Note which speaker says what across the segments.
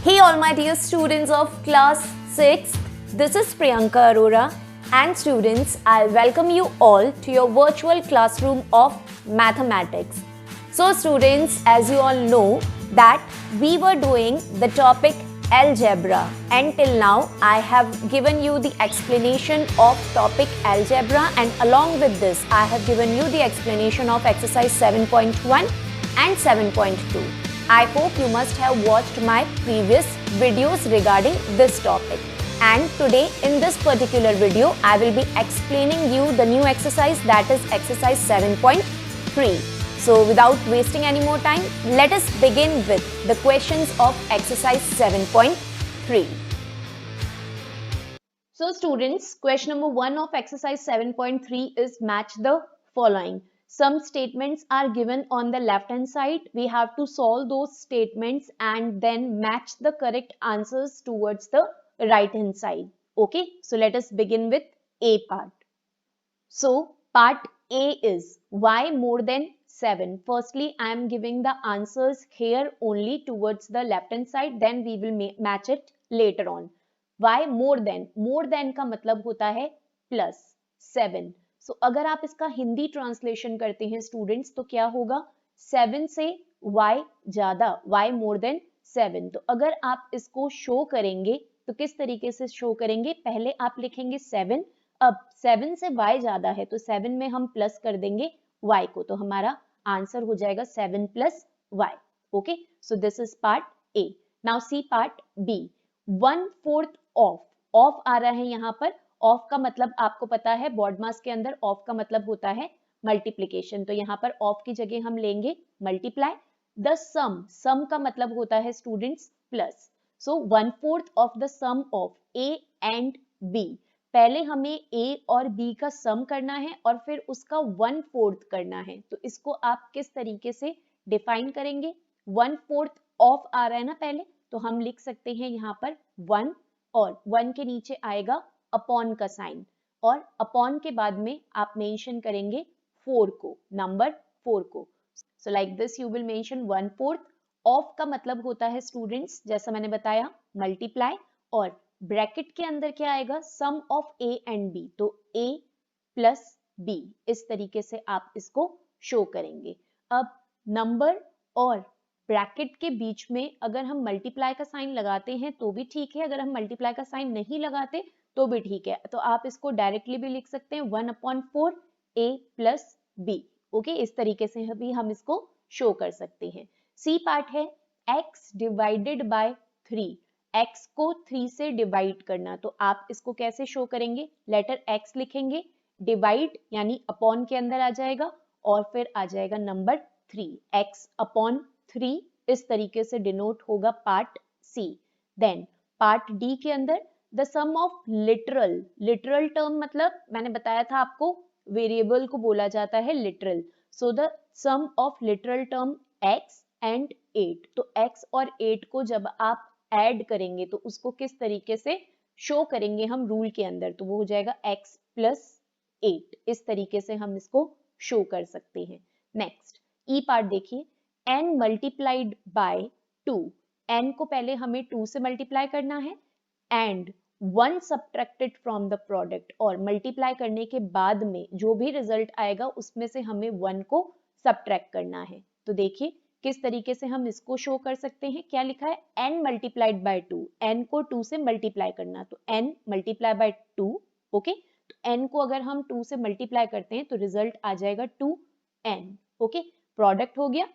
Speaker 1: Hey all my dear students of class 6, this is Priyanka Arora and students, I welcome you all to your virtual classroom of mathematics. So students, as you all know that we were doing the topic algebra and till now I have given you the explanation of topic algebra and along with this I have given you the explanation of exercise 7.1 and 7.2. I hope you must have watched my previous videos regarding this topic. And today in this particular video, I will be explaining you the new exercise, that is exercise 7.3. So without wasting any more time, let us begin with the questions of exercise 7.3. So students, question number 1 of exercise 7.3 is match the following. Some statements are given on the left hand side. We have to solve those statements and then match the correct answers towards the right hand side. Okay, so let us begin with A part. So part A is y more than 7. Firstly, I am giving the answers here only towards the left hand side, then we will match it later on. Y more than का मतलब होता है plus 7. So अगर आप इसका Hindi translation करते हैं students तो क्या होगा 7 से y ज्यादा y more than 7. तो अगर आप इसको शो करेंगे तो किस तरीके से शो करेंगे, पहले आप लिखेंगे 7, अब 7 से y ज्यादा है तो 7 में हम प्लस कर देंगे y को, तो हमारा आंसर हो जाएगा 7 plus y. Okay, so this is part A. Now see part B. 1/4 of आ रहा है यहाँ पर. ऑफ का मतलब आपको पता है बोर्ड मास के अंदर ऑफ का मतलब होता है मल्टीप्लिकेशन, तो यहाँ पर ऑफ की जगह हम लेंगे मल्टीप्लाई. द सम का मतलब होता है students plus. So 1/4 of the sum of A and B. पहले हमें A और B का सम करना है और फिर उसका 1/4 करना है, तो इसको आप किस तरीके से डिफाइन करेंगे. 1/4 ऑफ आ रहा है ना पहले, तो हम लिख सकते हैं यहाँ पर 1 और 1 के नीचे आएगा अपॉन का साइन और अपॉन के बाद में आप मेंशन करेंगे 4 को, नंबर 4 को. So like this you will mention 1/4. Of का मतलब होता है स्टूडेंट्स जैसा मैंने बताया मल्टीप्लाई और ब्रैकेट के अंदर क्या आएगा सम ऑफ A एंड B, तो A प्लस B. इस तरीके से आप इसको शो करेंगे. अब नंबर और ब्रैकेट के बीच में अगर हम मल्टीप्लाई का साइन लगाते हैं तो भी ठीक है, अगर हम मल्टीप्लाई का साइन नहीं लगाते तो भी ठीक है, तो आप इसको डायरेक्टली भी लिख सकते हैं 1/4 A प्लस B. ओके, इस तरीके से भी हम इसको शो कर सकते हैं. सी पार्ट है x डिवाइडेड बाय 3. x को 3 से डिवाइड करना, तो आप इसको कैसे शो करेंगे, लेटर x लिखेंगे, डिवाइड यानी अपॉन के अंदर आ जाएगा और फिर आ जाएगा नंबर 3. x अपॉन 3 इस तरीके से डिनोट होगा part c. Then part d के अंदर the sum of literal term, मतलब मैंने बताया था आपको वेरिएबल को बोला जाता है literal. So the sum of literal term x and 8. तो x और 8 को जब आप ऐड करेंगे तो उसको किस तरीके से शो करेंगे हम रूल के अंदर, तो वो हो जाएगा x प्लस 8. इस तरीके से हम इसको शो कर सकते हैं. नेक्स्ट ई पार्ट देखिए, n मल्टीप्लाइड बाय 2. n को पहले हमें 2 से मल्टीप्लाई करना है and 1 subtracted from the product, और मल्टीप्लाई करने के बाद में जो भी रिजल्ट आएगा उसमें से हमें 1 को सब्ट्रैक्ट करना है. तो देखिए किस तरीके से हम इसको शो कर सकते हैं. क्या लिखा है n मल्टीप्लाइड बाय 2. n को 2 से मल्टीप्लाई करना, तो n मल्टीप्लाई बाय 2. ओके, तो n को अगर हम 2 से मल्टीप्लाई करते हैं तो रिजल्ट आ जाएगा 2n. ओके, प्रोडक्ट हो गया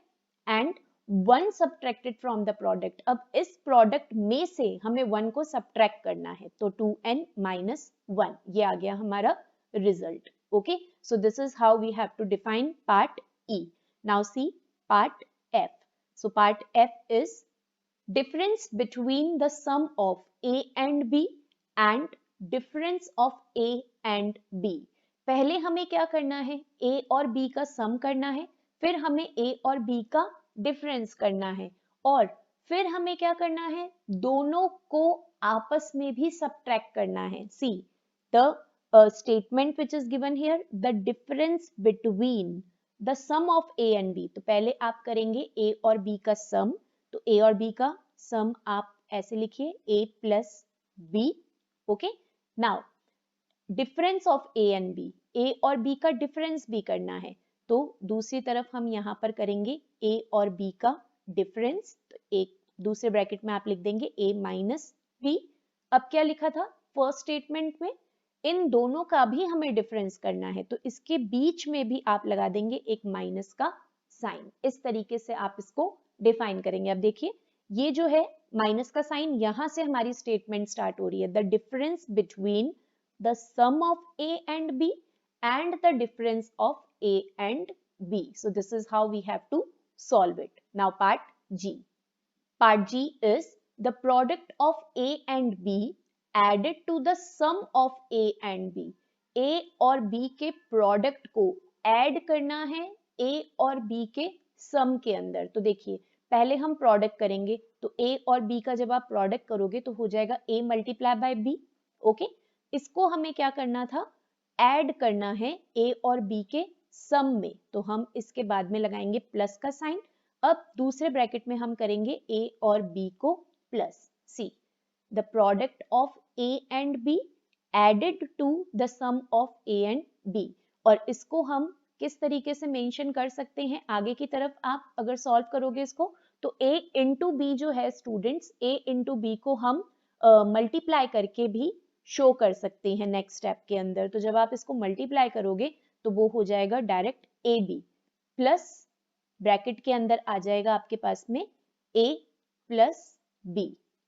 Speaker 1: and 1 subtracted from the product. अब इस प्रोडक्ट में से हमें 1 को सब्ट्रैक्ट करना है, तो 2n माइनस 1, ये आ गया हमारा result. Okay, so this is how we have to define part e. Now see part F. So part F is difference between the sum of A and B and difference of A and B. पहले हमें क्या करना है, A और B का सम करना है, फिर हमें A और B का डिफरेंस करना है और फिर हमें क्या करना है, दोनों को आपस में भी सब्ट्रैक्ट करना है. See the statement which is given here, the difference between the sum of a and b. तो पहले आप करेंगे ए और बी का सम, तो ए और बी का सम आप ऐसे लिखिए a plus b, okay. Now difference of a and b, a और b का डिफरेंस भी करना है, तो दूसरी तरफ हम यहाँ पर करेंगे a और b का डिफरेंस, तो एक दूसरे ब्रैकेट में आप लिख देंगे a माइनस b। अब क्या लिखा था फर्स्ट स्टेटमेंट में, इन दोनों का भी हमें डिफरेंस करना है, तो इसके बीच में भी आप लगा देंगे एक माइनस का साइन। इस तरीके से आप इसको डिफाइन करेंगे। अब देखिए ये जो है माइनस का साइन, यहां से हमारी स्टेटमेंट स्टार्ट हो रही है, the difference between the sum of A and B and the difference of A and B. So this is how we have to solve it. Now part G. Part G is the product of A and B added to the sum of A and B. A और B के product को add करना है A और B के सम के अंदर। तो देखिए पहले हम प्रोडक्ट करेंगे, तो A और B का जब आप प्रोडक्ट करोगे तो हो जाएगा A multiply by B, okay. इसको हमें क्या करना था, ऐड करना है a और b के सम में, तो हम इसके बाद में लगाएंगे प्लस का साइन। अब दूसरे ब्रैकेट में हम करेंगे a और b को प्लस। See the product of a and b added to the sum of a and b, और इसको हम किस तरीके से मेंशन कर सकते हैं आगे की तरफ आप अगर सॉल्व करोगे इसको, तो a इंटू बी जो है स्टूडेंट्स, a इंटू बी को हम मल्टीप्लाई करके भी शो कर सकते हैं नेक्स्ट स्टेप के अंदर। तो जब आप इसको मल्टीप्लाई करोगे तो वो हो जाएगा direct a b plus bracket के अंदर आ जाएगा आपके पास में a प्लस बी।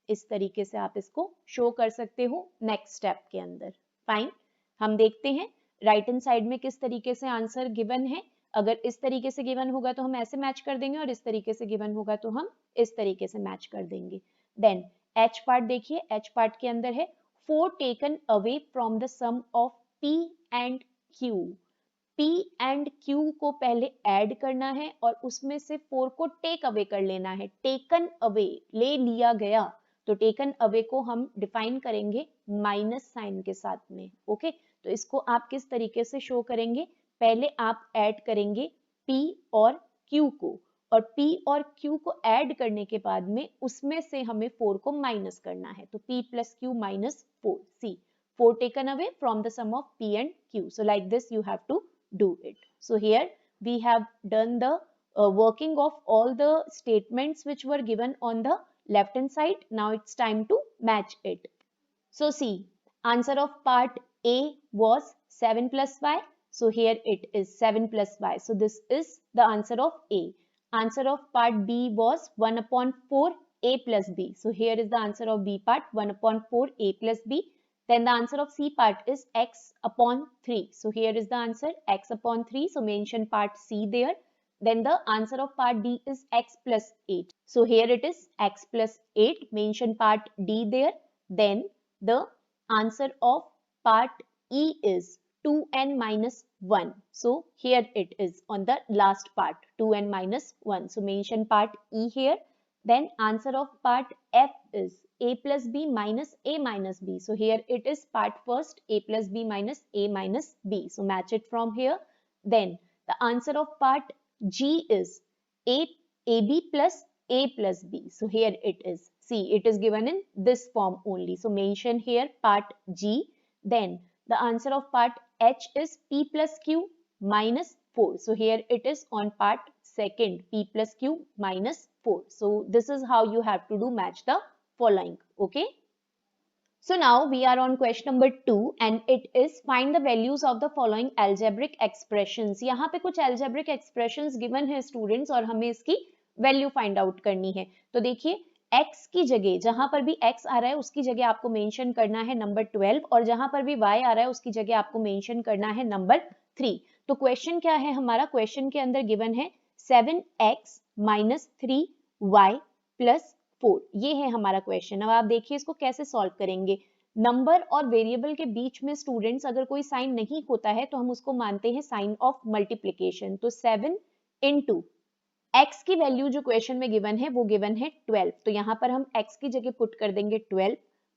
Speaker 1: इस तरीके से आप इसको शो कर सकते हो नेक्स्ट स्टेप के अंदर। फाइन, हम देखते हैं राइट हैंड साइड में किस तरीके से आंसर गिवन है। अगर इस तरीके से गिवन होगा तो हम ऐसे मैच कर देंगे, और इस तरीके से गिवन होगा तो हम इस तरीके से मैच कर देंगे। देन एच पार्ट देखिए, एच पार्ट के अंदर है 4 taken away from the sum of P and Q. P and Q को पहले ऐड करना है और उसमें से 4 को टेक अवे कर लेना है। टेकन अवे ले लिया गया, तो टेकन अवे को हम डिफाइन करेंगे माइनस साइन के साथ में, ओके। तो इसको आप किस तरीके से शो करेंगे, पहले आप ऐड करेंगे P और Q को, और P और Q को ऐड करने के बाद में उसमें से हमें 4 को माइनस करना है, तो P plus Q minus 4, C 4 taken away from the sum of P and Q. So like this you have to do it. So here we have done the working of all the statements which were given on the left hand side. Now it's time to match it. So see, answer of part A was 7 plus y. So here it is 7 plus y. So this is the answer of A. Answer of part B was 1 upon 4 a plus b. So here is the answer of B part, 1 upon 4 a plus b. Then the answer of C part is x upon 3. So here is the answer x upon 3. So mention part C there. Then the answer of part D is x plus 8. So here it is x plus 8. Mention part D there. Then the answer of part E is 2n minus 1. So here it is on the last part, 2n minus 1. So mention part E here. Then answer of part F is a plus b minus a minus b. So here it is part first, a plus b minus a minus b. So match it from here. Then the answer of part G is ab plus a plus b. So here it is. See, it is given in this form only. So mention here part G. Then the answer of part H is P plus Q minus 4. So here it is on part second, P plus Q minus 4. So this is how you have to do match the following, okay. So now we are on question number 2 and it is find the values of the following algebraic expressions. यहाँ पे कुछ algebraic expressions given है students और हमें इसकी value find out करनी है। तो देखिए x की जगह, जहां पर भी x आ रहा है उसकी जगह आपको मेंशन करना है नंबर 12, और जहां पर भी y आ रहा है उसकी जगह आपको मेंशन करना है नंबर 3। तो क्वेश्चन क्या है हमारा, क्वेश्चन के अंदर गिवन है 7x माइनस 3y प्लस 4, ये है हमारा क्वेश्चन। अब आप देखिए इसको कैसे सॉल्व करेंगे। नंबर और वेरिएबल के बीच में स्टूडेंट्स अगर कोई साइन नहीं होता है तो हम उसको मानते हैं साइन ऑफ मल्टीप्लीकेशन। तो 7 इंटू x की वैल्यू जो क्वेश्चन में गिवन है वो गिवन है 12, तो यहाँ पर हम x की जगह पुट कर देंगे 12,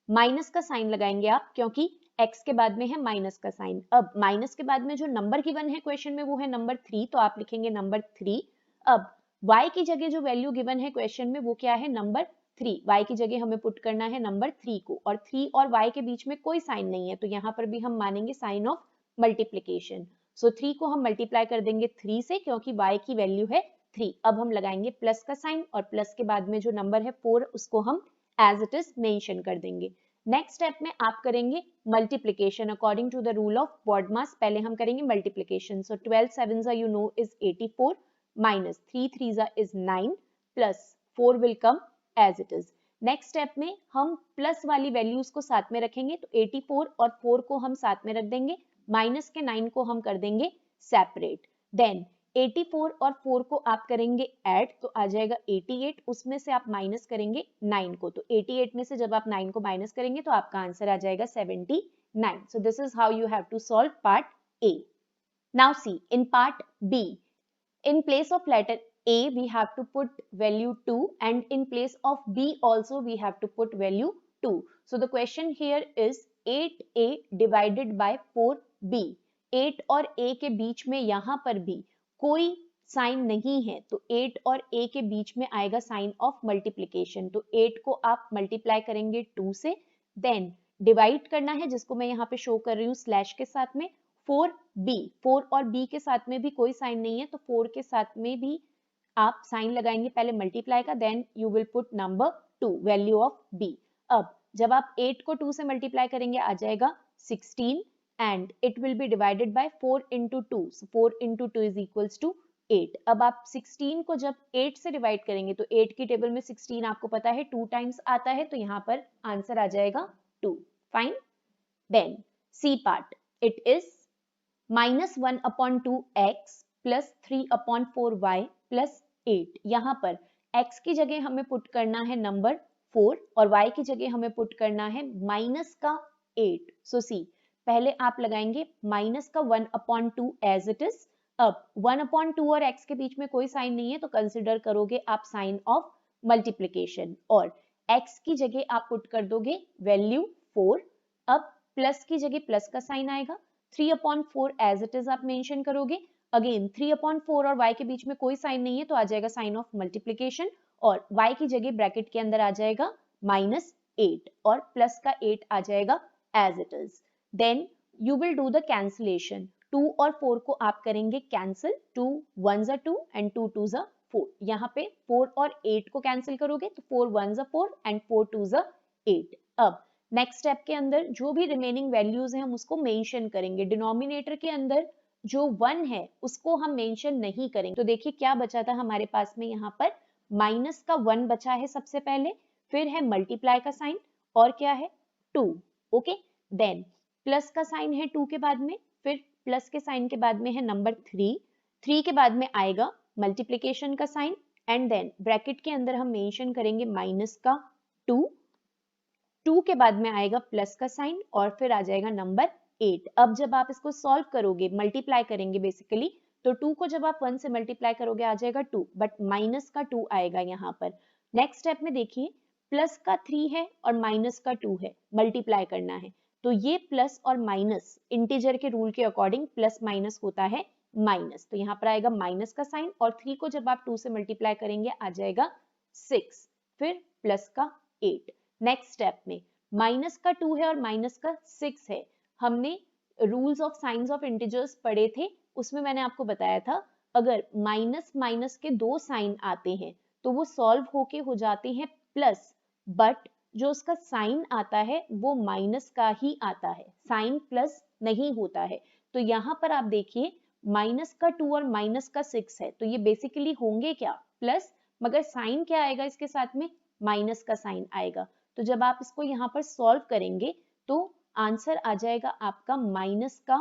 Speaker 1: माइनस का साइन लगाएंगे आप क्योंकि x के बाद में है माइनस का साइन। अब माइनस के बाद में जो नंबर गिवन है क्वेश्चन में वो है नंबर 3, तो आप लिखेंगे नंबर 3। अब y की जगह जो वैल्यू गिवन है क्वेश्चन में वो क्या है, नंबर 3, y की जगह हमें पुट करना है नंबर 3 को, और 3 और y के बीच में कोई साइन नहीं है तो यहाँ पर भी हम मानेंगे साइन ऑफ मल्टीप्लीकेशन। सो 3 को हम मल्टीप्लाई कर देंगे 3 से क्योंकि y की वैल्यू है 3। अब हम लगाएंगे प्लस का साइन और प्लस के बाद में जो नंबर है 4 उसको हम एज इट इज मेंशन कर देंगे। नेक्स्ट स्टेप में आप करेंगे multiplication according to the rule of BODMAS। पहले हम करेंगे multiplication. So 12 7 you know is 84 minus 3 3 is 9 plus 4 will come as it is। Next step में हम प्लस वाली वैल्यूज को साथ में रखेंगे तो 84 और 4 को हम साथ में रख देंगे, माइनस के 9 को हम कर देंगे सेपरेट। देन 84 और 4 को आप करेंगे ऐड तो आ जाएगा 88, उसमें से आप माइनस करेंगे 9 को, तो 88 में से जब आप 9 को माइनस करेंगे तो आपका आंसर आ जाएगा 79। So this is how you have to solve part a. Now see in part b, in place of letter A we have to put value 2 and in place of B also we have to put value 2. So the question here is 8A divided by 4B। 8 और A के बीच में यहाँ पर भी कोई sign नहीं है तो 8 और A के बीच में आएगा साइन ऑफ मल्टीप्लीकेशन। तो 8 को आप मल्टीप्लाई करेंगे 2 से, देन डिवाइड करना है जिसको मैं यहाँ पे शो कर रही हूँ स्लैश के साथ में 4B। 4 और B के साथ में भी कोई साइन नहीं है तो 4 के साथ में भी आप साइन लगाएंगे पहले मल्टीप्लाई का, then you will put number 2 value of B। अब जब आप 8 को 2 से मल्टीप्लाई करेंगे आ जाएगा 16 and it will be divided by 4 into 2। So 4 into 2 is equals to 8। अब आप 16 को जब 8 से डिवाइड करेंगे तो 8 की टेबल में 16 आपको पता है 2 टाइम्स आता है तो यहाँ पर आंसर आ जाएगा 2। Fine. Then see part, it is -1/2x plus 3/4y plus 8। यहाँ पर x की जगह हमें पुट करना है नंबर 4 और y की जगह हमें पुट करना है माइनस का 8। सो सी पहले आप लगाएंगे माइनस का 1/2 एज इट इज। अब 1/2 और x के बीच में कोई साइन नहीं है तो कंसिडर करोगे आप साइन ऑफ मल्टीप्लीकेशन और x की जगह आप पुट कर दोगे वैल्यू 4। अब प्लस की जगह प्लस का साइन आएगा, 3/4 एज इट इज आप मेंशन करोगे। अगेन 3/4 और y के बीच में कोई साइन नहीं है तो आ जाएगा साइन ऑफ मल्टीप्लीकेशन और y की जगह ब्रैकेट के अंदर आ जाएगा -8 और प्लस का 8 आ जाएगा as it is. Then you will do the cancellation. 2 और 4 को आप करेंगे cancel, 2 1s are 2 and 2 2s are 4। यहाँ पे 4 और 8 को कैंसिल करोगे तो 4 1s are 4 and 4 2s are 8। अब नेक्स्ट स्टेप के अंदर जो भी रिमेनिंग वैल्यूज हैं हम उसको मेंशन करेंगे। डिनोमिनेटर के अंदर जो 1 है उसको हम मेंशन नहीं करेंगे। तो देखिए क्या बचा था हमारे पास में, यहाँ पर माइनस का 1 बचा है सबसे पहले, फिर है मल्टीप्लाई का साइन और क्या है 2। ओके, देन प्लस का साइन है 2 के बाद में, फिर प्लस के साइन के बाद में है नंबर 3, 3 के बाद में आएगा मल्टीप्लीकेशन का साइन एंड देन ब्रैकेट के अंदर हम मेंशन करेंगे माइनस का 2, 2 के बाद में आएगा प्लस का साइन और फिर आ जाएगा नंबर 8। अब जब आप इसको सॉल्व करोगे, मल्टीप्लाई करेंगे बेसिकली, तो 2 को जब आप 1 से मल्टीप्लाई करोगे आ जाएगा 2, बट माइनस का 2 आएगा यहाँ पर। नेक्स्ट स्टेप में देखिए प्लस का 3 है और माइनस का 2 है, मल्टीप्लाई करना है तो ये प्लस और माइनस इंटीजर के रूल के अकॉर्डिंग प्लस माइनस होता है माइनस, तो यहाँ पर आएगा माइनस का साइन और 3 को जब आप 2 से मल्टीप्लाई करेंगे आ जाएगा 6, फिर प्लस का 8। नेक्स्ट स्टेप में माइनस का 2 है और माइनस का 6 है। हमने rules of science of integers पढ़े थे, उसमें मैंने आपको बताया था अगर माइनस माइनस के 2 साइन आते हैं तो वो सॉल्व होके हो जाते हैं प्लस, बट जो उसका साइन आता है वो माइनस का ही आता है, साइन प्लस नहीं होता है। तो यहाँ पर आप देखिए माइनस का 2 और माइनस का 6 है तो ये बेसिकली होंगे क्या प्लस, मगर साइन क्या आएगा इसके साथ में, माइनस का साइन आएगा। तो जब आप इसको यहाँ पर सॉल्व करेंगे तो आंसर आ जाएगा आपका माइनस का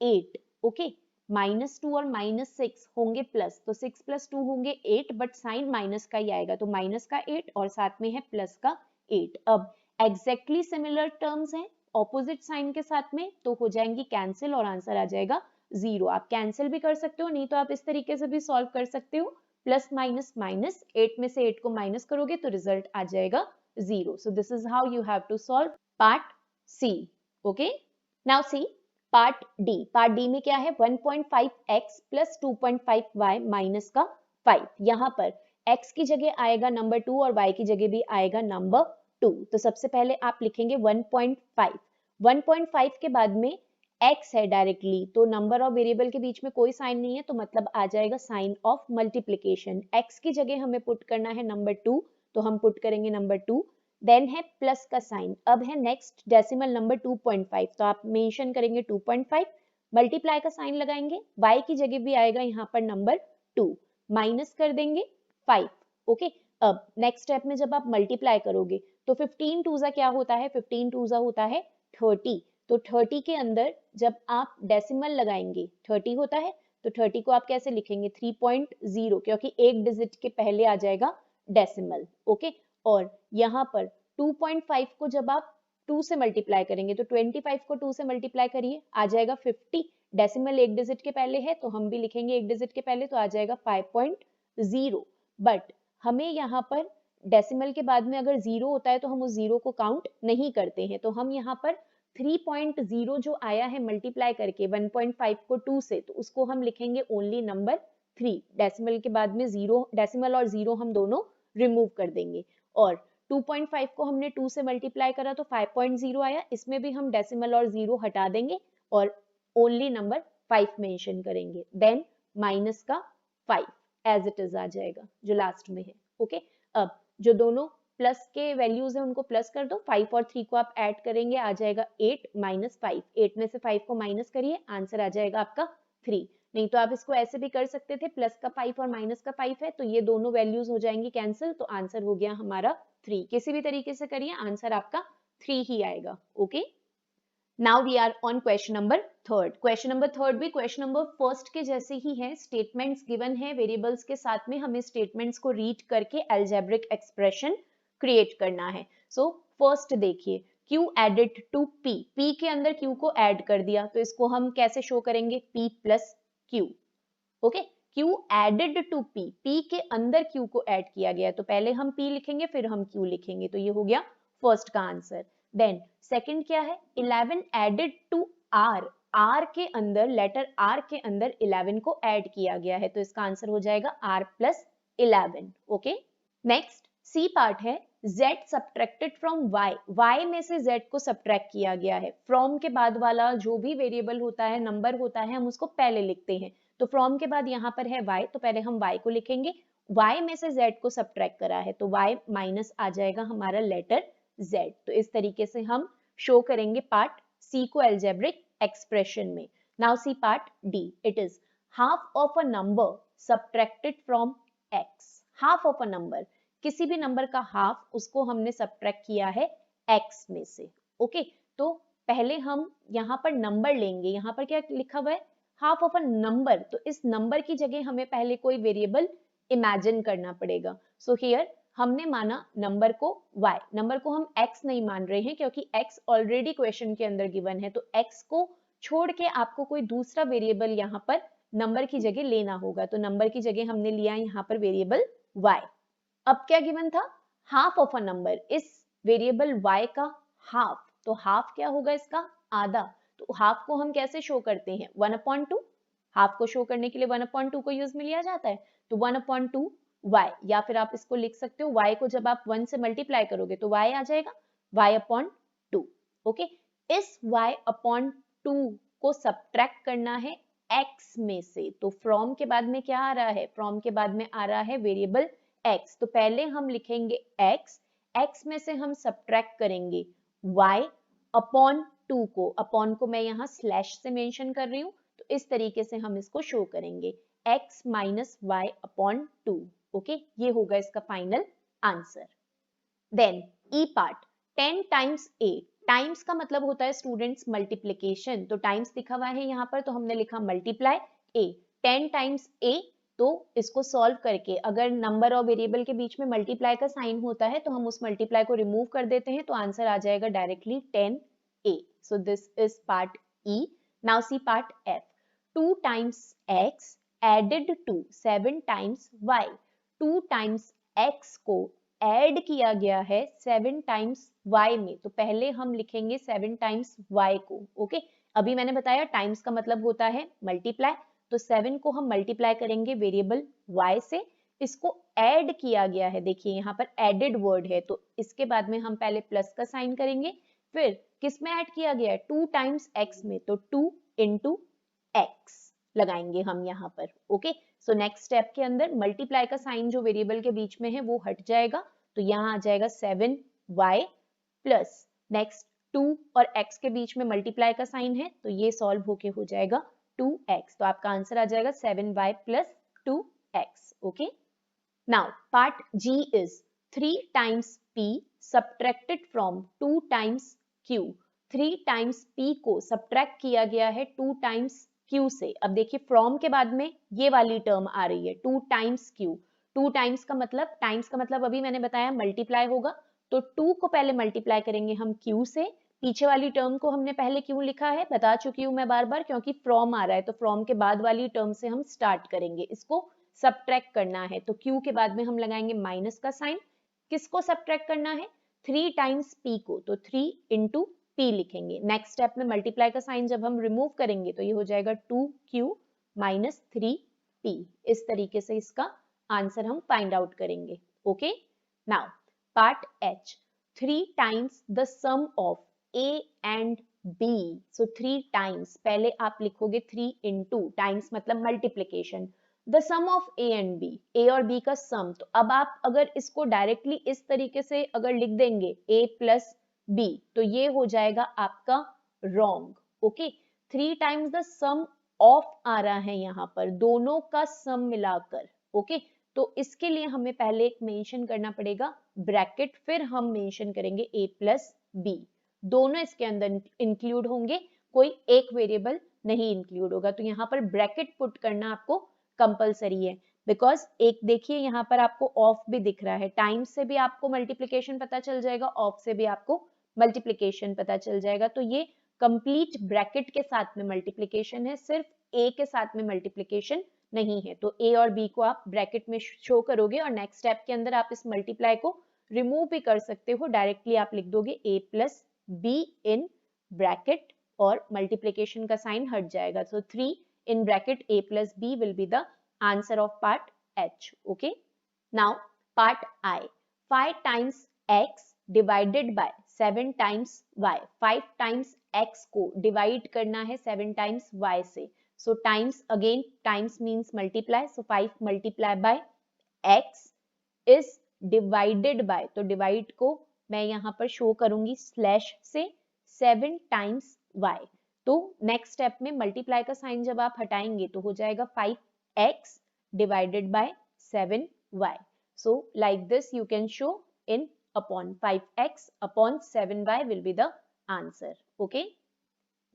Speaker 1: 8। ओके, -2 और -6 होंगे प्लस, तो 6 + 2 होंगे 8, बट साइन माइनस का ही आएगा तो माइनस का 8 और साथ में है प्लस का 8। अब एग्जैक्टली सिमिलर टर्म्स हैं ऑपोजिट साइन के साथ में तो हो जाएंगी कैंसिल और आंसर आ जाएगा 0। आप कैंसिल भी कर सकते हो, नहीं तो आप इस तरीके से भी सॉल्व कर सकते हो, प्लस माइनस माइनस, 8 में से 8 को माइनस करोगे तो रिजल्ट आ जाएगा 0। So this is how you have to solve part C. Okay. Now see part D. Part D में क्या है 1.5x plus 2.5y minus का 5। यहाँ पर x की जगह आएगा नंबर 2 और y की जगह भी आएगा नंबर 2। तो सबसे पहले आप लिखेंगे 1.5। 1.5 के बाद में x है डायरेक्टली, तो नंबर ऑफ वेरिएबल के बीच में कोई साइन नहीं है, तो मतलब आ जाएगा साइन ऑफ मल्टीप्लिकेशन। x की जगह हमें पुट करना है नंबर 2, तो हम पुट करेंगे नंबर 2। देन है प्लस का साइन। अब है नेक्स्ट डेसिमल नंबर 2.5, तो आप मेंशन करेंगे 2.5, मल्टीप्लाई का साइन लगाएंगे, y की जगह भी आएगा यहाँ पर नंबर 2, माइनस कर देंगे 5। ओके, अब नेक्स्ट स्टेप में जब आप मल्टीप्लाई करोगे तो 15 टूजा क्या होता है, 15 टूजा होता है 30। तो 30 के अंदर जब आप डेसिमल लगाएंगे 30 होता है, तो 30 को आप कैसे लिखेंगे 3.0, क्योंकि एक डिजिट के पहले आ जाएगा डेसिमल। ओके, और यहाँ पर 2.5 को जब आप 2 से मल्टीप्लाई करेंगे तो 25 को 2 से मल्टीप्लाई करिए, आ जाएगा 50। डेसिमल एक डिजिट के पहले है तो हम भी लिखेंगे एक डिजिट के पहले, तो आ जाएगा 5.0। बट हमें यहाँ पर डेसिमल के बाद में अगर 0 होता है तो हम उस 0 को काउंट नहीं करते हैं, तो हम यहाँ पर 3.0 जो आया है मल्टीप्लाई करके 1.5 को 2 से, तो उसको हम लिखेंगे ओनली नंबर 3। डेसिमल के बाद में 0, डेसिमल और 0 हम दोनों रिमूव कर देंगे, और 2.5 को हमने 2 से मल्टीप्लाई करा तो 5.0 आया, इसमें भी हम डेसिमल और 0 हटा देंगे और ओनली नंबर 5 मेंशन करेंगे, देन माइनस का 5 एज इट इज आ जाएगा जो लास्ट में है। ओके, अब जो दोनों प्लस के वैल्यूज है उनको प्लस कर दो, 5 और 3 को आप ऐड करेंगे, आ जाएगा 8 माइनस 5। 8 में से 5 को माइनस करिए, आंसर आ जाएगा आपका 3। नहीं तो आप इसको ऐसे भी कर सकते थे, प्लस का 5 और माइनस का 5 है तो ये दोनों वैल्यूज हो जाएंगी कैंसिल, तो आंसर हो गया हमारा 3। किसी भी तरीके से करिए, आंसर आपका 3 ही आएगा। Okay, now we are on question number third. Question number third भी क्वेश्चन नंबर फर्स्ट के जैसे ही है, स्टेटमेंट्स गिवन है, वेरिएबल्स के साथ में हमें स्टेटमेंट्स को रीड करके अलजेब्रिक एक्सप्रेशन क्रिएट करना है। सो फर्स्ट देखिए, Q added to P, P के अंदर Q को ऐड कर दिया, तो इसको हम कैसे शो करेंगे, P plus Q। Okay, Q added to P, P के अंदर Q को ऐड किया गया, तो पहले हम P लिखेंगे फिर हम Q लिखेंगे, तो ये हो गया फर्स्ट का आंसर। देन सेकंड क्या है, 11 एडेड टू R, R के अंदर, लेटर R के अंदर 11 को ऐड किया गया है, तो इसका आंसर हो जाएगा R plus 11। Okay, next C part है, Z subtracted from Y, Y में से Z को सब्ट्रैक्ट किया गया है। फ्रॉम के बाद वाला जो भी वेरिएबल होता है, नंबर होता है, हम उसको पहले लिखते हैं, तो फ्रॉम के बाद यहाँ पर है y, तो पहले हम y को लिखेंगे, y में से z को सब्ट्रैक्ट करा है तो y माइनस आ जाएगा हमारा लेटर z। तो इस तरीके से हम शो करेंगे पार्ट C को अलजेब्रिक एक्सप्रेशन में। Now see part D, it is half of a number subtracted from x। Half of a number, किसी भी नंबर का हाफ, उसको हमने सब्ट्रैक्ट किया है x में से। ओके, तो पहले हम यहाँ पर नंबर लेंगे, यहाँ पर क्या लिखा हुआ है, हाफ ऑफ अ नंबर, तो इस नंबर की जगह हमें पहले कोई वेरिएबल इमेजिन करना पड़ेगा। सो हियर हमने माना नंबर को y, नंबर को हम x नहीं मान रहे हैं क्योंकि x ऑलरेडी क्वेश्चन के अंदर गिवन है, तो x को छोड़ के आपको कोई दूसरा वेरिएबल यहाँ पर नंबर की जगह लेना होगा, तो नंबर की जगह हमने लिया यहाँ पर वेरिएबल y। अब क्या गिवन था, हाफ ऑफ अ नंबर, इस वेरिएबल y का हाफ, तो हाफ क्या होगा इसका, आधा, तो हाफ को हम कैसे शो करते हैं, 1/2। हाफ को शो करने के लिए 1/2 को यूज में लिया जाता है, तो 1/2 y, या फिर आप इसको लिख सकते हो y को जब आप 1 से मल्टीप्लाई करोगे तो y आ जाएगा y/2। ओके, इस y/2 को सब्ट्रैक्ट करना है x में से, तो फ्रॉम के बाद में क्या आ रहा है, फ्रॉम के बाद में आ रहा है वेरिएबल x, तो पहले हम लिखेंगे x, x में से हम सब्ट्रैक्ट करेंगे y/2 को, अपॉन को मैं यहाँ स्लैश से मेंशन कर रही हूँ, तो इस तरीके से हम इसको शो करेंगे x माइनस y/2। ओके, ये होगा इसका final answer. Then e part, 10 times a, times का मतलब होता है स्टूडेंट्स मल्टीप्लिकेशन, तो टाइम्स लिखा हुआ है यहाँ पर, तो हमने लिखा मल्टीप्लाई a, 10 टाइम्स a, तो इसको सॉल्व करके अगर नंबर और वेरिएबल के बीच में मल्टीप्लाई का साइन होता है तो हम उस मल्टीप्लाई को रिमूव कर देते हैं, तो आंसर आ जाएगा directly 10a। So this is part E। Now see part F, 2 times x added to 7 times y, 2 times x को ऐड किया गया है 7 टाइम्स y में, तो पहले हम लिखेंगे 7 टाइम्स y को। ओके, अभी मैंने बताया टाइम्स का मतलब होता है मल्टीप्लाई, तो 7 को हम मल्टीप्लाई करेंगे वेरिएबल y से, इसको ऐड किया गया है, देखिए यहाँ पर एडेड वर्ड है, तो इसके बाद में हम पहले प्लस का साइन करेंगे, फिर किस में ऐड किया गया है, 2 टाइम्स x में, तो 2 इंटू x लगाएंगे हम यहाँ पर। ओके, सो नेक्स्ट स्टेप के अंदर मल्टीप्लाई का साइन जो वेरिएबल के बीच में है वो हट जाएगा, तो यहाँ आ जाएगा 7y प्लस नेक्स्ट 2 और x के बीच में मल्टीप्लाई का साइन है, तो ये सॉल्व होके हो जाएगा 2x, तो आपका आंसर आ जाएगा 7y plus 2x। Okay, now part G is 3 times p subtracted from 2 times q। 3 times p को सब्ट्रैक्ट किया गया है 2 टाइम्स q से। अब देखिए फ्रॉम के बाद में ये वाली टर्म आ रही है 2 टाइम्स q। 2 टाइम्स का मतलब अभी मैंने बताया मल्टीप्लाई होगा, तो 2 को पहले मल्टीप्लाई करेंगे हम q से। पीछे वाली टर्म को हमने पहले क्यों लिखा है बता चुकी हूं मैं बार बार, क्योंकि फ्रॉम आ रहा है, तो फ्रॉम के बाद वाली टर्म से हम स्टार्ट करेंगे, इसको सब्ट्रैक्ट करना है, तो q के बाद में हम लगाएंगे माइनस का साइन। किसको सब्ट्रैक्ट करना है, 3 टाइम्स p को, तो 3 इंटू p लिखेंगे। नेक्स्ट स्टेप में मल्टीप्लाई का साइन जब हम रिमूव करेंगे तो ये हो जाएगा 2q माइनस 3p। इस तरीके से इसका आंसर हम फाइंड आउट करेंगे। Okay, now part H, 3 times the sum of a and b। So 3 times, पहले आप लिखोगे 3 इंटू, टाइम्स मतलब multiplication, the sum of a and b, a और b का सम। तो अब आप अगर इसको डायरेक्टली इस तरीके से अगर लिख देंगे a प्लस b, तो ये हो जाएगा आपका wrong. Okay, 3 times the sum of आ रहा है यहाँ पर, दोनों का सम मिलाकर। ओके, तो इसके लिए हमें पहले एक मेंशन करना पड़ेगा ब्रैकेट, फिर हम मेंशन करेंगे a प्लस b। दोनों इसके अंदर इंक्लूड होंगे, कोई एक वेरिएबल नहीं इंक्लूड होगा, तो यहाँ पर ब्रैकेट पुट करना आपको कंपलसरी है, बिकॉज एक देखिए यहाँ पर आपको ऑफ भी दिख रहा है, टाइम्स से भी आपको मल्टीप्लिकेशन पता चल जाएगा, ऑफ से भी आपको मल्टीप्लिकेशन पता चल जाएगा, तो ये कंप्लीट ब्रैकेट के साथ में मल्टीप्लिकेशन है, सिर्फ a के साथ में मल्टीप्लिकेशन नहीं है। तो a और b को आप ब्रैकेट में शो करोगे, और नेक्स्ट स्टेप के अंदर आप इस मल्टीप्लाई को रिमूव भी कर सकते हो, डायरेक्टली आप लिख दोगे a plus b in bracket और मल्टीप्लिकेशन का साइन हट जाएगा, so 3 in bracket a plus b will be the answer of part H. Okay, now part I, 5 times x divided by 7 times y। 5 times x को divide करना है 7 times y से, so times, again times means multiply, so 5 multiply by x is divided by, तो divide को मैं यहाँ पर show करूंगी स्लैश से, 7 टाइम्स y। तो नेक्स्ट स्टेप में मल्टीप्लाई का साइन जब आप हटाएंगे तो हो जाएगा 5x divided by 7y। So like this you can show in upon 5x upon 7y will be the answer. Okay,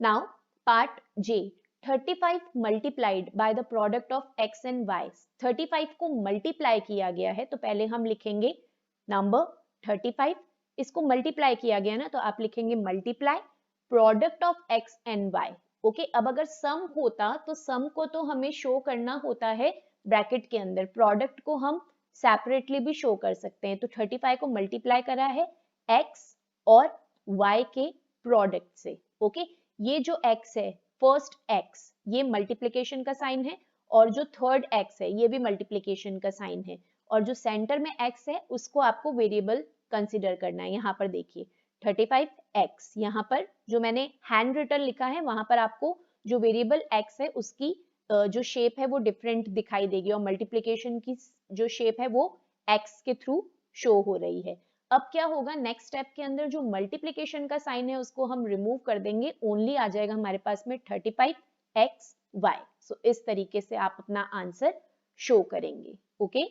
Speaker 1: now part J, 35 multiplied by the product of x and y। 35 को multiply किया गया है, तो पहले हम लिखेंगे number 35, इसको multiply किया गया ना, तो आप लिखेंगे multiply product of x and y। Okay, अब अगर सम होता तो सम को तो हमें शो करना होता है ब्रैकेट के अंदर, प्रोडक्ट को हम सेपरेटली भी शो कर सकते हैं, तो 35 को मल्टीप्लाई करा है x और y के प्रोडक्ट से। ओके, ये जो x है, फर्स्ट x, ये मल्टीप्लिकेशन का साइन है, और जो थर्ड x है ये भी मल्टीप्लिकेशन का साइन है, और जो सेंटर में x है उसको आपको वेरिएबल कंसिडर करना है। यहाँ पर देखिए 35x, यहाँ पर जो मैंने हैंड रिटन लिखा है वहां पर आपको जो वेरिएबल x है उसकी जो शेप है वो डिफरेंट दिखाई देगी, और मल्टीप्लिकेशन की जो शेप है वो x के थ्रू शो हो रही है। अब क्या होगा, नेक्स्ट स्टेप के अंदर जो मल्टीप्लिकेशन का साइन है उसको हम रिमूव कर देंगे, ओनली आ जाएगा हमारे पास में 35xy। सो इस तरीके से आप अपना आंसर शो करेंगे। Okay,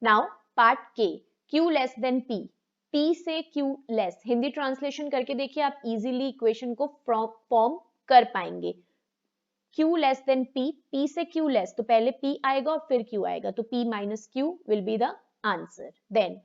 Speaker 1: now part K, Q less than P, P से Q लेस, हिंदी ट्रांसलेशन करके देखिए आप इजीली इक्वेशन को फॉर्म कर पाएंगे। Q less than P, P से Q लेस, तो पहले P आएगा और फिर Q आएगा, तो P minus Q will be the answer. Then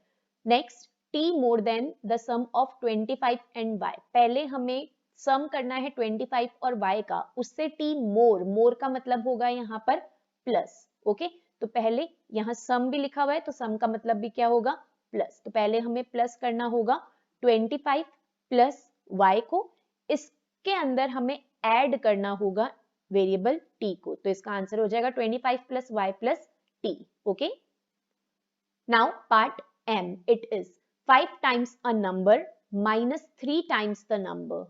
Speaker 1: next, T more than the sum of 25 and y, पहले हमें सम करना है 25 और y का, उससे T मोर, मोर का मतलब होगा यहाँ पर प्लस। ओके, तो पहले यहाँ सम भी लिखा हुआ है, तो सम का मतलब भी क्या होगा, प्लस, तो पहले हमें प्लस करना होगा 25 प्लस y को, इसके अंदर हमें ऐड करना होगा वेरिएबल t को, तो इसका आंसर हो जाएगा 25 plus y plus t। Okay, Now part M, it is 5 times a number minus 3 times the number.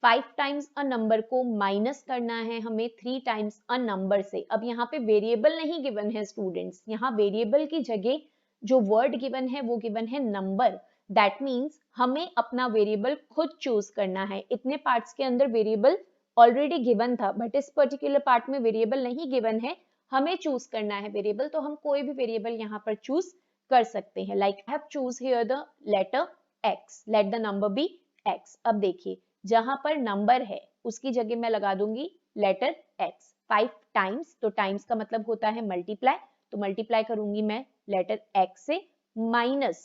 Speaker 1: 5 times a number को माइनस करना है हमें 3 टाइम्स अ नंबर से. अब यहाँ पे वेरिएबल नहीं गिवन है स्टूडेंट्स, यहाँ वेरिएबल की जगह जो वर्ड गिवन है वो गिवन है नंबर. दैट मीन्स हमें अपना वेरिएबल खुद चूज करना है. इतने पार्ट्स के अंदर वेरिएबल ऑलरेडी गिवन था, बट इस पर्टिकुलर पार्ट में वेरिएबल नहीं गिवन है, हमें चूज करना है वेरिएबल. तो हम कोई भी वेरिएबल यहाँ पर चूज कर सकते हैं. Like I have choose here the letter x, let the number be x. अब देखिए जहां पर नंबर है उसकी जगह मैं लगा दूंगी लेटर x. 5 टाइम्स, तो टाइम्स का मतलब होता है मल्टीप्लाई, तो मल्टीप्लाई करूंगी मैं लेटर x से, माइनस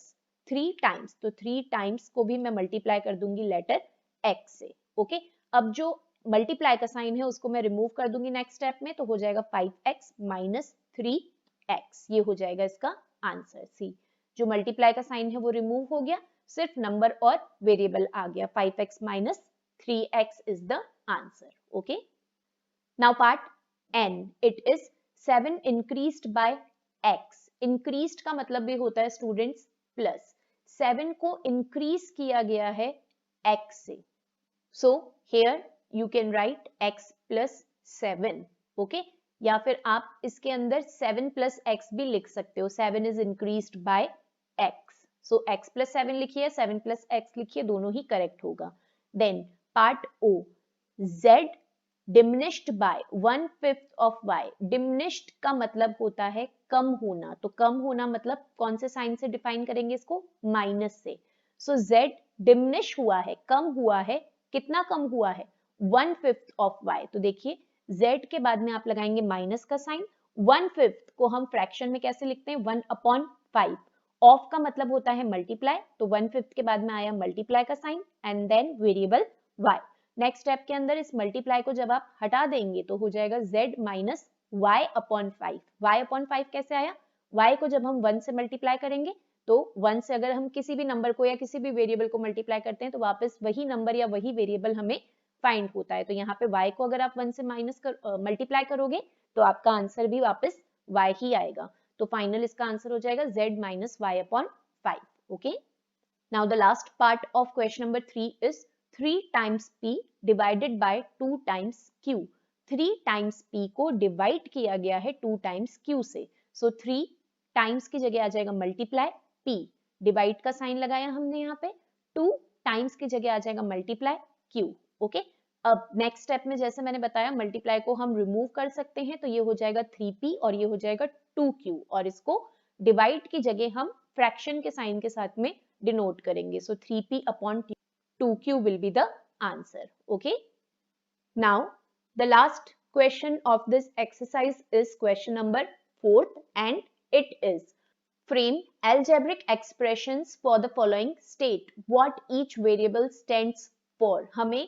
Speaker 1: 3 टाइम्स, तो 3 टाइम्स को भी मैं मल्टीप्लाई कर दूंगी लेटर x से. ओके, अब जो मल्टीप्लाई का साइन है उसको मैं रिमूव कर दूंगी नेक्स्ट स्टेप में, तो हो जाएगा 5x माइनस 3x. ये हो जाएगा इसका आंसर. सी, जो मल्टीप्लाई का साइन है वो रिमूव हो गया, सिर्फ नंबर और वेरिएबल आ गया. 5x minus 3x is the answer. Okay. Now part N, it is 7 increased by x. Increased का मतलब भी होता है स्टूडेंट्स प्लस. 7 को increase किया गया है x से. So here you can write x plus 7. Okay. या फिर आप इसके अंदर 7 plus x भी लिख सकते हो. 7 is increased by x. So x plus 7 लिखिए, 7 plus x लिखिए, दोनों ही करेक्ट होगा. Then part O, z diminished by 1/5 of y. Diminished का मतलब होता है कम होना, तो कम होना मतलब कौन से साइन से डिफाइन करेंगे इसको? माइनस से. So z diminish हुआ है, कम हुआ है. कितना कम हुआ है? 1/5 of y. तो देखिए z के बाद में आप लगाएंगे माइनस का साइन. 1/5 को हम फ्रैक्शन में कैसे लिखते हैं? 1/5. ऑफ का मतलब होता है मल्टीप्लाई, तो 1/5 के बाद में आया मल्टीप्लाई का sign and then variable y. Next step के अंदर इस मल्टीप्लाई को जब आप हटा देंगे तो हो जाएगा z minus y upon 5. y upon 5 कैसे आया? y को जब हम 1 से मल्टीप्लाई करेंगे तो 1 से अगर हम किसी भी नंबर को या किसी भी वेरिएबल को मल्टीप्लाई करते हैं तो वापस वही नंबर या वही वेरिएबल हमें फाइंड होता है. तो यहाँ पे y को अगर आप 1 से माइनस मल्टीप्लाई करोगे तो आपका आंसर भी वापस y ही आएगा. तो फाइनल इसका आंसर हो जाएगा z minus y upon 5. Okay. Now the last part of question number 3 is 3 times p divided by 2 times q. 3 times p को डिवाइड किया गया है 2 times q से. So 3 times की जगह आ जाएगा मल्टीप्लाई, p डिवाइड का साइन लगाया हमने यहाँ पे, 2 times की जगह आ जाएगा मल्टीप्लाई q. ओके. अब नेक्स्ट स्टेप में जैसे मैंने बताया मल्टीप्लाई को हम रिमूव कर सकते हैं, तो ये हो जाएगा 3p और ये हो जाएगा 2q, और इसको डिवाइड की जगह हम फ्रैक्शन के साइन के साथ में डिनोट करेंगे. सो 3p upon 2q will be the answer. Okay. Now the last question of this exercise is question number 4 and it is frame algebraic expressions for the following, state what each variable stands for. हमें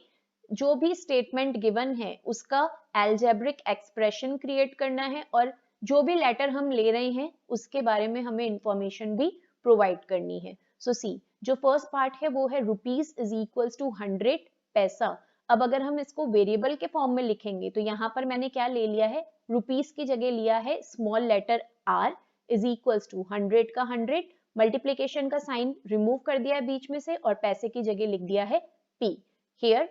Speaker 1: जो भी statement given है उसका algebraic expression create करना है और जो भी लेटर हम ले रहे हैं उसके बारे में हमें इंफॉर्मेशन भी प्रोवाइड करनी है. सो सी, जो फर्स्ट पार्ट है वो है रुपीज इज इक्वल्स टू 100 पैसा. अब अगर हम इसको वेरिएबल के फॉर्म में लिखेंगे तो यहाँ पर मैंने क्या ले लिया है? रुपीज की जगह लिया है small letter r is equals to 100 का 100, मल्टीप्लीकेशन का साइन रिमूव कर दिया है बीच में से और पैसे की जगह लिख दिया है p. हियर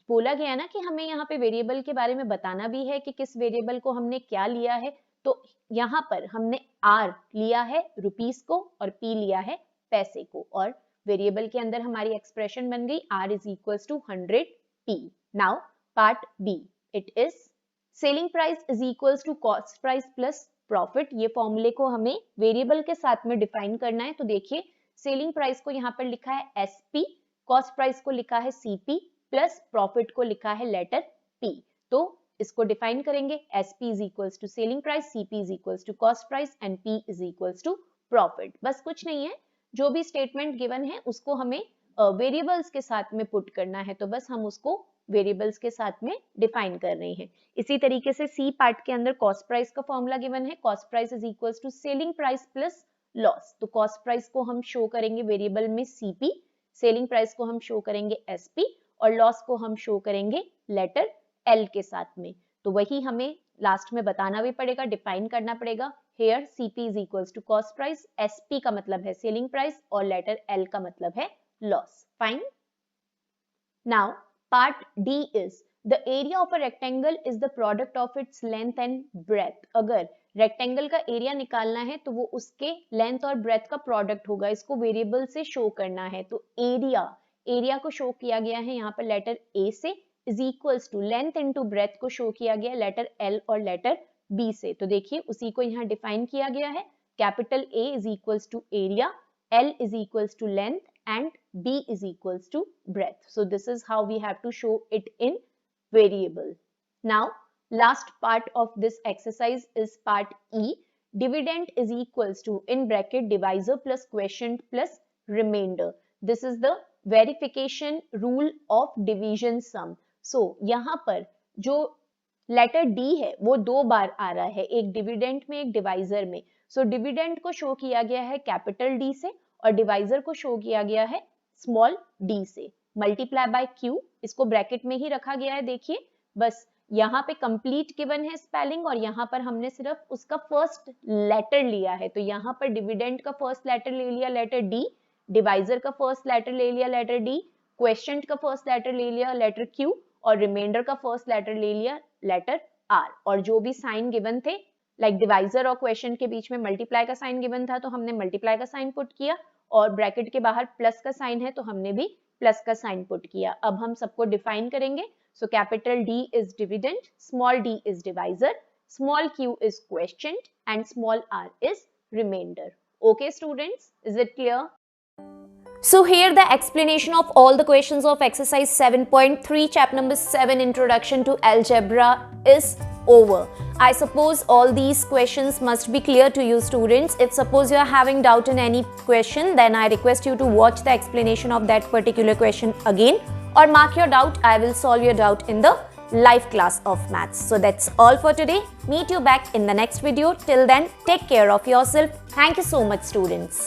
Speaker 1: बोला गया ना कि हमें यहाँ पे वेरिएबल के बारे में बताना भी है कि किस वेरिएबल को हमने क्या लिया है, तो यहाँ पर हमने r लिया है रुपीस को और p लिया है पैसे को, और वेरिएबल के अंदर हमारी एक्सप्रेशन बन गई r is equals to 100p. Now part b, it is selling price is equals to cost price plus profit. ये फॉर्मूले को हमें वेरिएबल के साथ में डिफाइन करना है. तो देखिए सेलिंग प्राइस को यहाँ पर लिखा है SP, कॉस्ट प्राइस को लिखा है CP, प्लस प्रॉफिट को लिखा है लेटर P. तो इसको डिफाइन करेंगे. SP is equals to selling price, CP is equals to cost price and P is equals to profit. बस कुछ नहीं है, जो भी स्टेटमेंट गिवन है उसको हमें वेरिएबल्स के साथ में पुट करना है, तो बस हम उसको वेरिएबल्स के साथ में डिफाइन कर रहे हैं. इसी तरीके से सी पार्ट के अंदर कॉस्ट प्राइस का फॉर्मूला गिवन है. Cost price is equals to selling price plus loss. तो कॉस्ट प्राइस को हम शो करेंगे वेरिएबल में CP, सेलिंग प्राइस को हम शो करेंगे SP और लॉस को हम शो करेंगे लेटर L के साथ में. तो वही हमें लास्ट में बताना भी पड़ेगा, डिफाइन करना पड़ेगा। Here CP is equals to cost price, SP का मतलब है सेलिंग प्राइस और लेटर L का मतलब है loss. Fine. Now part D is the area of a rectangle is the product of its length and breadth. अगर rectangle का area निकालना है तो वो उसके लेंथ और ब्रेथ का प्रोडक्ट होगा, इसको वेरिएबल से शो करना है। तो एरिया को शो किया गया है यहाँ पर लेटर A से, is equals to length into breadth को शो किया गया लेटर L और लेटर B से। तो देखिए उसी को यहाँ डिफाइन किया गया है, capital A is equals to area, L is equals to length and B is equals to breadth. So this is how we have to show it in variable. Now last part of this exercise is part E. Dividend is equals to in bracket divisor plus quotient plus remainder. This is the verification rule of division sum. So यहाँ पर जो letter D है वो 2 बार आ रहा है, एक dividend में एक डिवाइजर में। सो डिविडेंड को शो किया गया है कैपिटल D से और डिवाइजर को शो किया गया है स्मॉल d से। मल्टीप्लाई बाय q, इसको ब्रैकेट में ही रखा गया है। देखिए बस यहाँ पे कंप्लीट गिवन है स्पेलिंग और यहाँ पर हमने सिर्फ उसका फर्स्ट लेटर लिया है। तो यहाँ पर डिविडेंड का फर्स्ट लेटर ले लिया लेटर d, डिवाइजर का फर्स्ट लेटर ले लिया लेटर d, क्वोशिएंट का फर्स्ट लेटर ले लिया लेटर q और रिमाइंडर का फर्स्ट लेटर ले लिया लेटर r। और जो भी साइन गिवन थे, लाइक डिवाइजर और क्वोशिएंट के बीच में मल्टीप्लाई का साइन गिवन था तो हमने मल्टीप्लाई का साइन पुट किया, और ब्रैकेट के बाहर प्लस का साइन है तो हमने भी प्लस का साइन पुट किया। अब हम सबको डिफाइन करेंगे। So capital D is dividend, small d is divisor, small q is quotient and small r is remainder. Okay students, is it clear? So here the explanation of all the questions of exercise 7.3 chapter number 7 introduction to algebra is over. I suppose all these questions must be clear to you students. If suppose you are having doubt in any question, then I request you to watch the explanation of that particular question again or mark your doubt. I will solve your doubt in the live class of maths. So that's all for today. Meet you back in the next video. Till then, take care of yourself. Thank you so much students.